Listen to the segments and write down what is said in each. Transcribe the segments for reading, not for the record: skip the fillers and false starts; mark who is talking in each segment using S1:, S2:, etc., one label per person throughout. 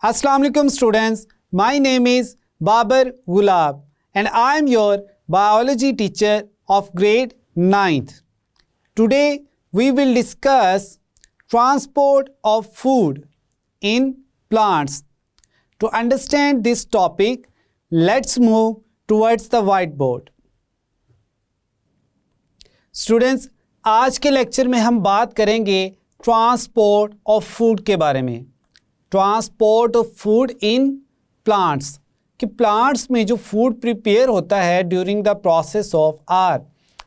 S1: Assalamu alaikum students, my name is Babar Gulab and I am your biology teacher of grade 9th. Today we will discuss transport of food in plants. To understand this topic, let's move towards the whiteboard. Students, आज के lecture में हम बात करेंगे transport of food के बारे में। Transport of food in plants कि प्लांट्स में जो फूड प्रिपेयर होता है during the process of or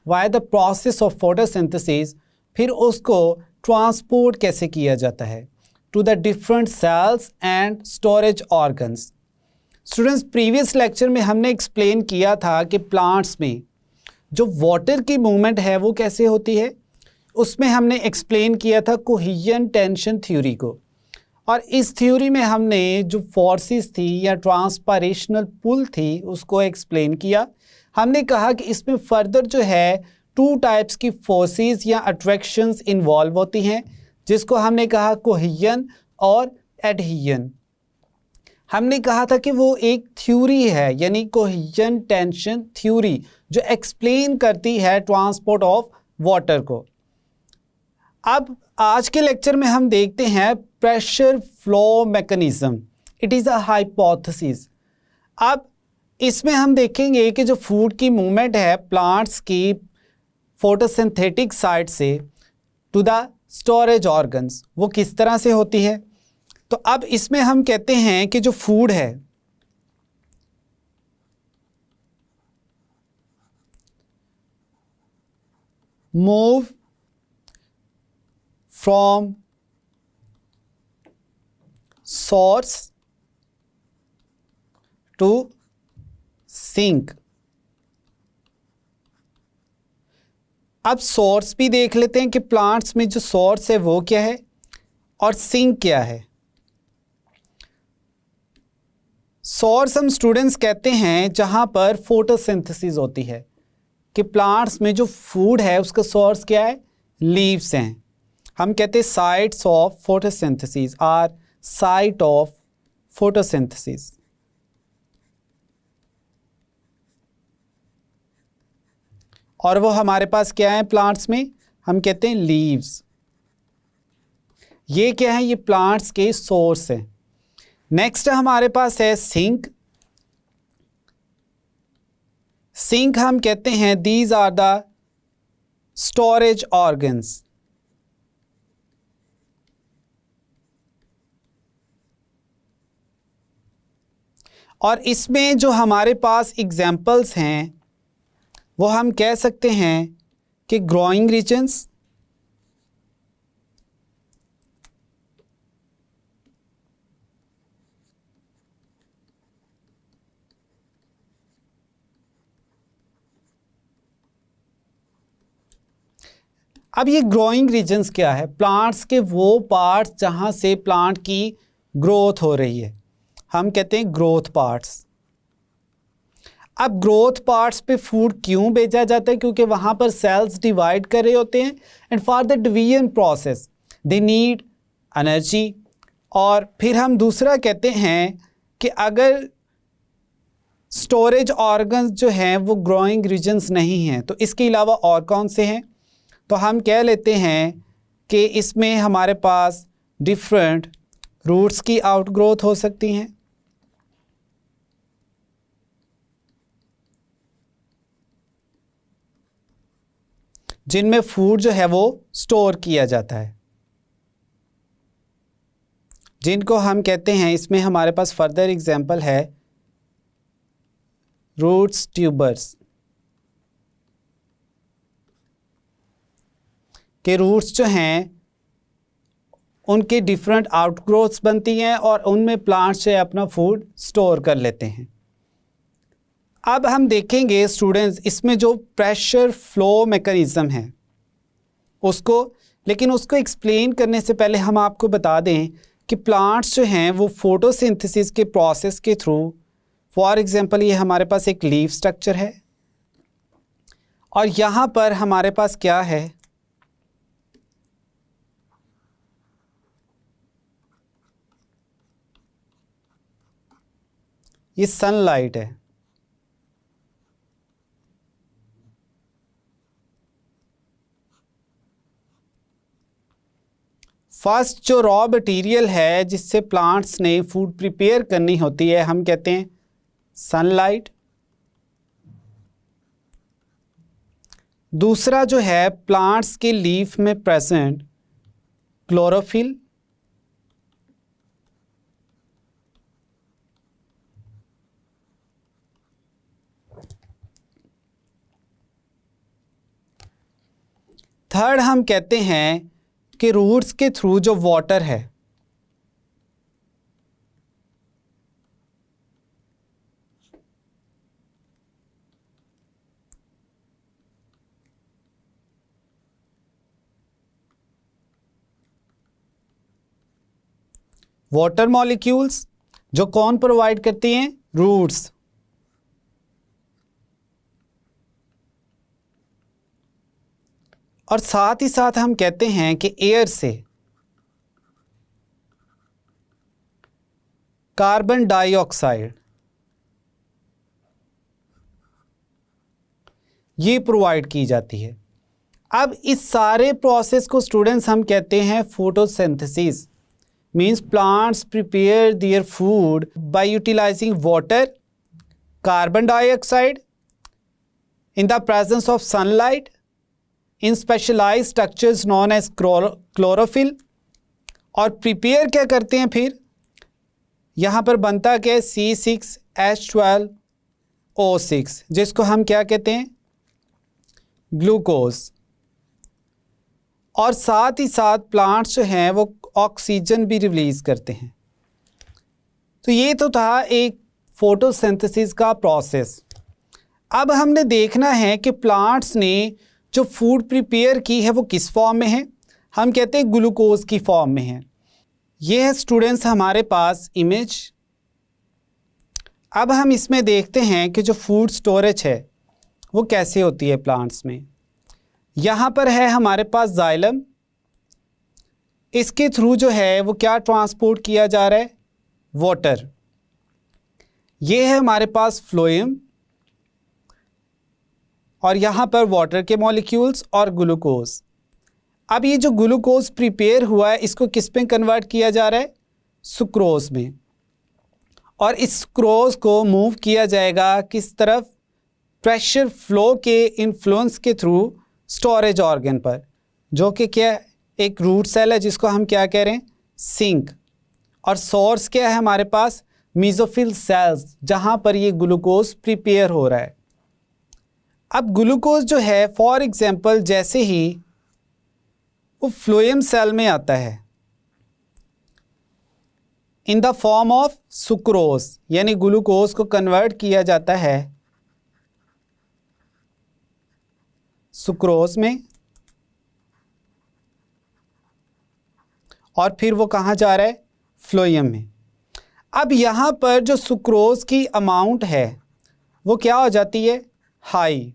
S1: by the process of photosynthesis, फिर उसको ट्रांसपोर्ट कैसे किया जाता है to the different cells and storage organs. Students, previous lecture में हमने एक्सप्लेन किया था कि प्लांट्स में जो वाटर की मूवमेंट है वो कैसे होती है। उसमें हमने एक्सप्लेन किया था कोहेजन टेंशन थ्योरी को, और इस थ्योरी में हमने जो फोर्सेस थी या ट्रांसपारेशनल पुल थी उसको एक्सप्लेन किया। हमने कहा कि इसमें फर्दर जो है टू टाइप्स की फोर्सेस या अट्रैक्शंस इन्वॉल्व होती हैं, जिसको हमने कहा कोहेजन और एडहेजन। हमने कहा था कि वो एक थ्योरी है, यानी कोहेजन टेंशन थ्योरी, जो एक्सप्लेन करती है ट्रांसपोर्ट ऑफ वाटर को। अब आज के लेक्चर में हम देखते हैं pressure flow mechanism. It is a hypothesis. अब इसमें हम देखेंगे कि जो फूड की मूवमेंट है प्लांट्स की फोटोसिंथेटिक साइड से टू द स्टोरेज ऑर्गन्स, वो किस तरह से होती है। तो अब इसमें हम कहते हैं कि जो फूड है move from source to sink. अब सोर्स भी देख लेते हैं कि प्लांट्स में जो सोर्स है वो क्या है और सिंक क्या है। सोर्स हम स्टूडेंट्स कहते हैं जहां पर फोटोसिंथेसिस होती है, कि प्लांट्स में जो फूड है उसका सोर्स क्या है, लीव्स हैं। हम कहते हैं sites of photosynthesis are site of photosynthesis. और वो हमारे पास क्या है प्लांट्स में, हम कहते हैं लीव्स। ये क्या है, ये प्लांट्स के सोर्स हैं। नेक्स्ट हमारे पास है सिंक। सिंक हम कहते हैं these are the storage organs. और इसमें जो हमारे पास एग्जाम्पल्स हैं वो हम कह सकते हैं कि ग्रोइंग रीजन्स, अब ये ग्रोइंग रीजन्स क्या है, प्लांट्स के वो पार्ट्स जहाँ से प्लांट की ग्रोथ हो रही है, हम कहते हैं ग्रोथ पार्ट्स। अब ग्रोथ पार्ट्स पे फूड क्यों भेजा जाता है, क्योंकि वहाँ पर सेल्स डिवाइड कर रहे होते हैं and for the division process they need energy. और फिर हम दूसरा कहते हैं कि अगर स्टोरेज ऑर्गन्स जो हैं वो ग्रोइंग रीजन्स नहीं हैं तो इसके अलावा और कौन से हैं, तो हम कह लेते हैं कि इसमें हमारे पास डिफरेंट रूट्स की आउटग्रोथ हो सकती हैं, जिनमें फूड जो है वो स्टोर किया जाता है, जिनको हम कहते हैं, इसमें हमारे पास फर्दर एग्जांपल है रूट्स ट्यूबर्स, के रूट्स जो हैं उनके डिफरेंट आउटग्रोथ्स बनती हैं और उनमें प्लांट्स से अपना फूड स्टोर कर लेते हैं। अब हम देखेंगे स्टूडेंट्स इसमें जो प्रेशर फ्लो मैकेनिज्म है उसको, लेकिन उसको एक्सप्लेन करने से पहले हम आपको बता दें कि प्लांट्स जो हैं वो फोटोसिंथेसिस के प्रोसेस के थ्रू, फॉर एग्जांपल ये हमारे पास एक लीफ स्ट्रक्चर है और यहाँ पर हमारे पास क्या है, ये सनलाइट है। फर्स्ट जो रॉ मटेरियल है जिससे प्लांट्स ने फूड प्रिपेयर करनी होती है, हम कहते हैं सनलाइट। दूसरा जो है प्लांट्स के लीफ में प्रेजेंट क्लोरोफिल। थर्ड हम कहते हैं कि रूट्स के थ्रू जो वाटर है, वाटर मॉलिक्यूल्स जो कौन प्रोवाइड करती हैं? रूट्स। और साथ ही साथ हम कहते हैं कि एयर से कार्बन डाइऑक्साइड ये प्रोवाइड की जाती है। अब इस सारे प्रोसेस को स्टूडेंट्स हम कहते हैं photosynthesis. Means plants prepare their food by utilising water, carbon dioxide in the presence of sunlight in specialized structures known as chlorophyll। और प्रिपेयर क्या करते हैं फिर? यहाँ पर बनता क्या है? C6H12O6 जिसको हम क्या कहते हैं? ग्लूकोज। और साथ ही साथ प्लांट्स जो हैं वो ऑक्सीजन भी रिलीज़ करते हैं। तो ये तो था एक फोटोसिंथेसिस का प्रोसेस। अब हमने देखना है कि प्लांट्स ने जो फूड प्रिपेयर की है वो किस फॉर्म में है? हम कहते हैं ग्लूकोज की फॉर्म में है। ये है स्टूडेंट्स हमारे पास इमेज। अब हम इसमें देखते हैं कि जो फूड स्टोरेज है वो कैसे होती है प्लांट्स में। यहाँ पर है हमारे पास जाइलम। इसके थ्रू जो है वो क्या ट्रांसपोर्ट किया जा रहा है? वाटर। ये है हमारे पास फ्लोएम और यहाँ पर वाटर के मॉलिक्यूल्स और ग्लूकोज। अब ये जो ग्लूकोज प्रिपेयर हुआ है इसको किस में कन्वर्ट किया जा रहा है? सुक्रोज में। और इस सुक्रोज को मूव किया जाएगा किस तरफ? प्रेशर फ्लो के इन्फ्लुएंस के थ्रू स्टोरेज ऑर्गन पर, जो कि क्या एक रूट सेल है जिसको हम क्या कह रहे हैं? सिंक। और सोर्स क्या है हमारे पास? मेसोफिल सेल्स, जहाँ पर ये ग्लूकोज प्रिपेयर हो रहा है। अब ग्लूकोज जो है फॉर एग्जांपल जैसे ही वो फ्लोएम सेल में आता है in the form of sucrose, यानी ग्लूकोज को कन्वर्ट किया जाता है सुक्रोज में, और फिर वो कहाँ जा रहा है? फ्लोएम में। अब यहाँ पर जो सुक्रोज की अमाउंट है वो क्या हो जाती है? हाई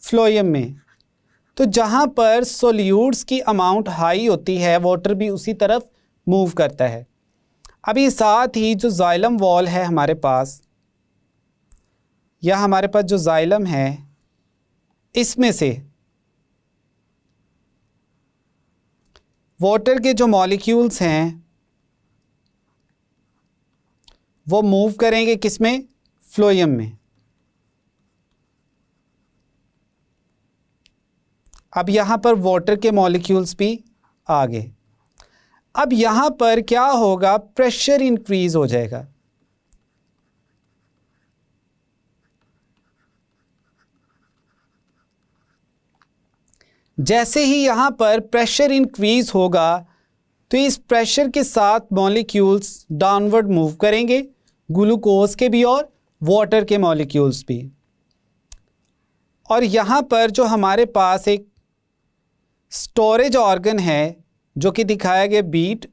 S1: फ्लोएम में। तो जहाँ पर सोल्यूट्स की अमाउंट हाई होती है वाटर भी उसी तरफ मूव करता है। अभी साथ ही जो जाइलम वॉल है हमारे पास, या हमारे पास जो जाइलम है इसमें से वाटर के जो मॉलिक्यूल्स हैं वो मूव करेंगे किस में? फ्लोएम में। अब यहाँ पर वाटर के मॉलिक्यूल्स भी आ गए। अब यहाँ पर क्या होगा? प्रेशर इंक्रीज हो जाएगा। जैसे ही यहाँ पर प्रेशर इंक्रीज होगा तो इस प्रेशर के साथ मॉलिक्यूल्स डाउनवर्ड मूव करेंगे, ग्लूकोज के भी और वाटर के मॉलिक्यूल्स भी। और यहाँ पर जो हमारे पास एक स्टोरेज ऑर्गन है जो कि दिखाया गया बीट,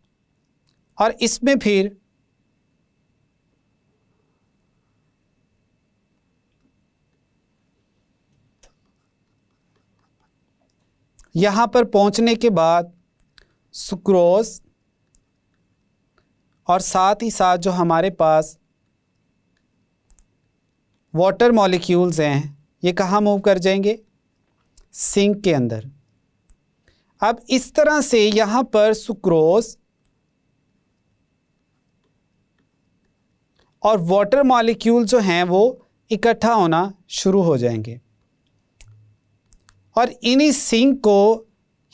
S1: और इसमें फिर यहाँ पर पहुँचने के बाद सुक्रोज और साथ ही साथ जो हमारे पास वाटर मॉलिक्यूल्स हैं ये कहाँ मूव कर जाएंगे, सिंक के अंदर। अब इस तरह से यहाँ पर सुक्रोज और वाटर मॉलिक्यूल जो हैं वो इकट्ठा होना शुरू हो जाएंगे और इन्हीं सिंक को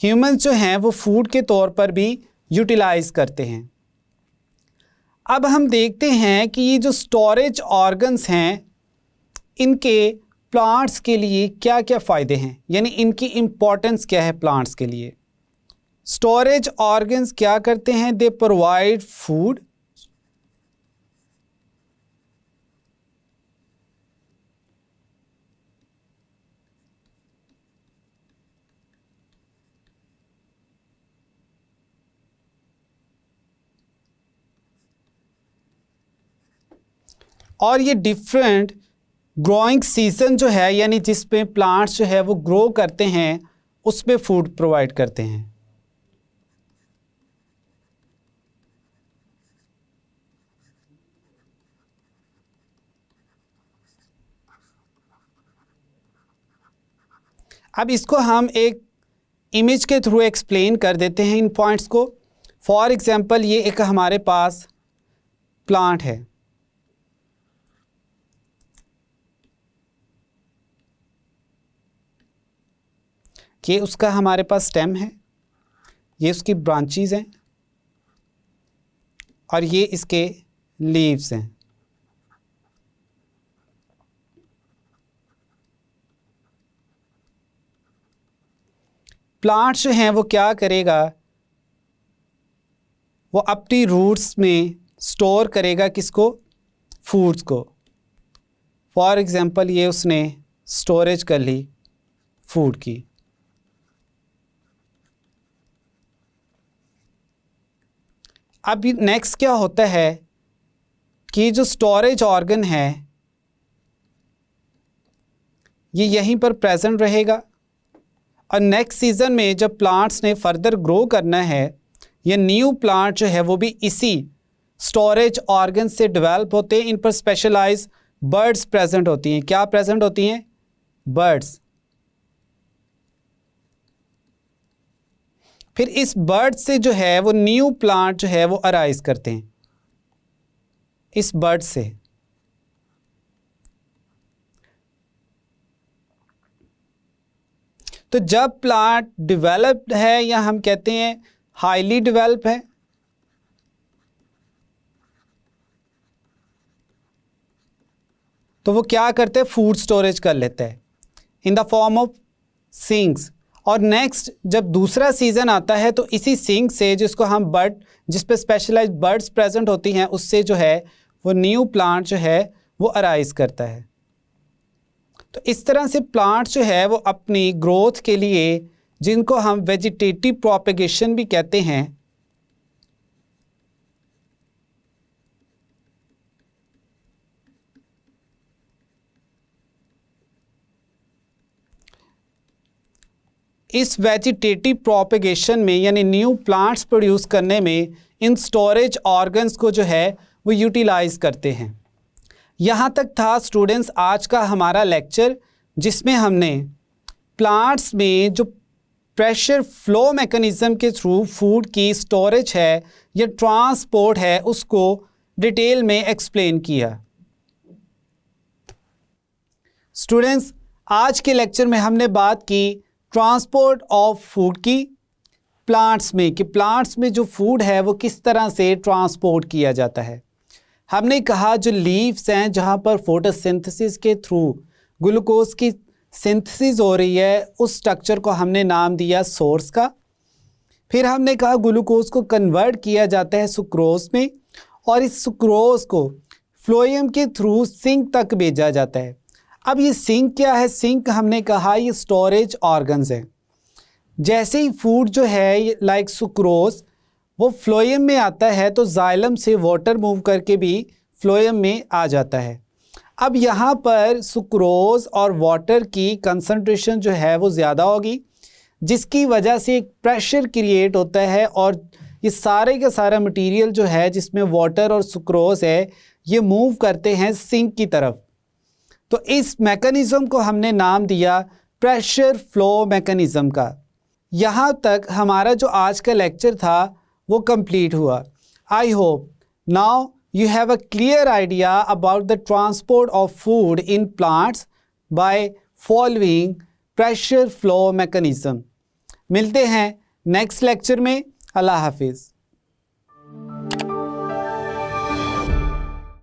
S1: ह्यूमंस जो हैं वो फूड के तौर पर भी यूटिलाइज करते हैं। अब हम देखते हैं कि ये जो स्टोरेज ऑर्गन्स हैं इनके प्लांट्स के लिए क्या क्या फ़ायदे हैं, यानी इनकी इम्पोर्टेंस क्या है प्लांट्स के लिए। स्टोरेज ऑर्गन्स क्या करते हैं, दे प्रोवाइड फूड, और ये डिफरेंट ग्रोइंग सीजन जो है यानी जिसमें प्लांट्स जो है वो ग्रो करते हैं उसमें फूड प्रोवाइड करते हैं। अब इसको हम एक इमेज के थ्रू एक्सप्लेन कर देते हैं इन पॉइंट्स को। फॉर एग्जांपल ये एक हमारे पास प्लांट है, ये उसका हमारे पास स्टेम है, ये उसकी ब्रांचेस हैं और ये इसके लीव्स हैं। प्लांट जो हैं वो क्या करेगा, वो अपनी रूट्स में स्टोर करेगा किसको, फूड्स को। फॉर एग्जांपल ये उसने स्टोरेज कर ली फूड की। अब नेक्स्ट क्या होता है कि जो स्टोरेज ऑर्गन है ये यहीं पर प्रेजेंट रहेगा और नेक्स्ट सीज़न में जब प्लांट्स ने फर्दर ग्रो करना है ये न्यू प्लांट जो है वो भी इसी स्टोरेज ऑर्गन से डेवलप होते हैं। इन पर स्पेशलाइज बर्ड्स प्रेजेंट होती हैं। क्या प्रेजेंट होती हैं, बर्ड्स। फिर इस बर्ड से जो है वो न्यू प्लांट जो है वो अराइज करते हैं इस बर्ड से। तो जब प्लांट डेवलप्ड है या हम कहते हैं हाईली डेवलप है, तो वो क्या करते हैं, फूड स्टोरेज कर लेते हैं in the form of sinks. और नेक्स्ट जब दूसरा सीज़न आता है तो इसी सिंक से जिसको हम बर्ड, जिस पे स्पेशलाइज्ड बर्ड्स प्रेजेंट होती हैं, उससे जो है वो न्यू प्लांट जो है वो अराइज करता है। तो इस तरह से प्लांट जो है वो अपनी ग्रोथ के लिए, जिनको हम वेजिटेटिव प्रोपेगेशन भी कहते हैं, इस वेजिटेटिव प्रोपेगेशन में यानी न्यू प्लांट्स प्रोड्यूस करने में इन स्टोरेज ऑर्गन्स को जो है वो यूटिलाइज करते हैं। यहाँ तक था स्टूडेंट्स आज का हमारा लेक्चर, जिसमें हमने प्लांट्स में जो प्रेशर फ्लो मैकेनिज़्म के थ्रू फूड की स्टोरेज है या ट्रांसपोर्ट है उसको डिटेल में एक्सप्लेन किया। स्टूडेंट्स आज के लेक्चर में हमने बात की ट्रांसपोर्ट ऑफ फूड की प्लांट्स में, कि प्लांट्स में जो फूड है वो किस तरह से ट्रांसपोर्ट किया जाता है। हमने कहा जो लीव्स हैं जहाँ पर फोटोसिंथेसिस के थ्रू ग्लूकोज की सिंथेसिस हो रही है, उस स्ट्रक्चर को हमने नाम दिया सोर्स का। फिर हमने कहा ग्लूकोज को कन्वर्ट किया जाता है सुक्रोज में और इस सुक्रोज को फ्लोएम के थ्रू सिंक तक भेजा जाता है। अब ये सिंक क्या है, सिंक हमने कहा ये स्टोरेज ऑर्गन्स है। जैसे ही फूड जो है लाइक सुक्रोज वो फ्लोएम में आता है तो जाइलम से वाटर मूव करके भी फ्लोएम में आ जाता है। अब यहाँ पर सुक्रोज और वाटर की कंसंट्रेशन जो है वो ज़्यादा होगी, जिसकी वजह से एक प्रेशर क्रिएट होता है और ये सारे का सारा मटेरियल जो है जिसमें वाटर और सुक्रोज है ये मूव करते हैं सिंक की तरफ। तो इस मैकेनिज़्म को हमने नाम दिया प्रेशर फ्लो मैकेनिज़्म का। यहाँ तक हमारा जो आज का लेक्चर था वो कंप्लीट हुआ। I hope now you have a clear idea about the transport of food in plants by following pressure flow mechanism। मिलते हैं नेक्स्ट लेक्चर में। अल्लाह हाफिज़।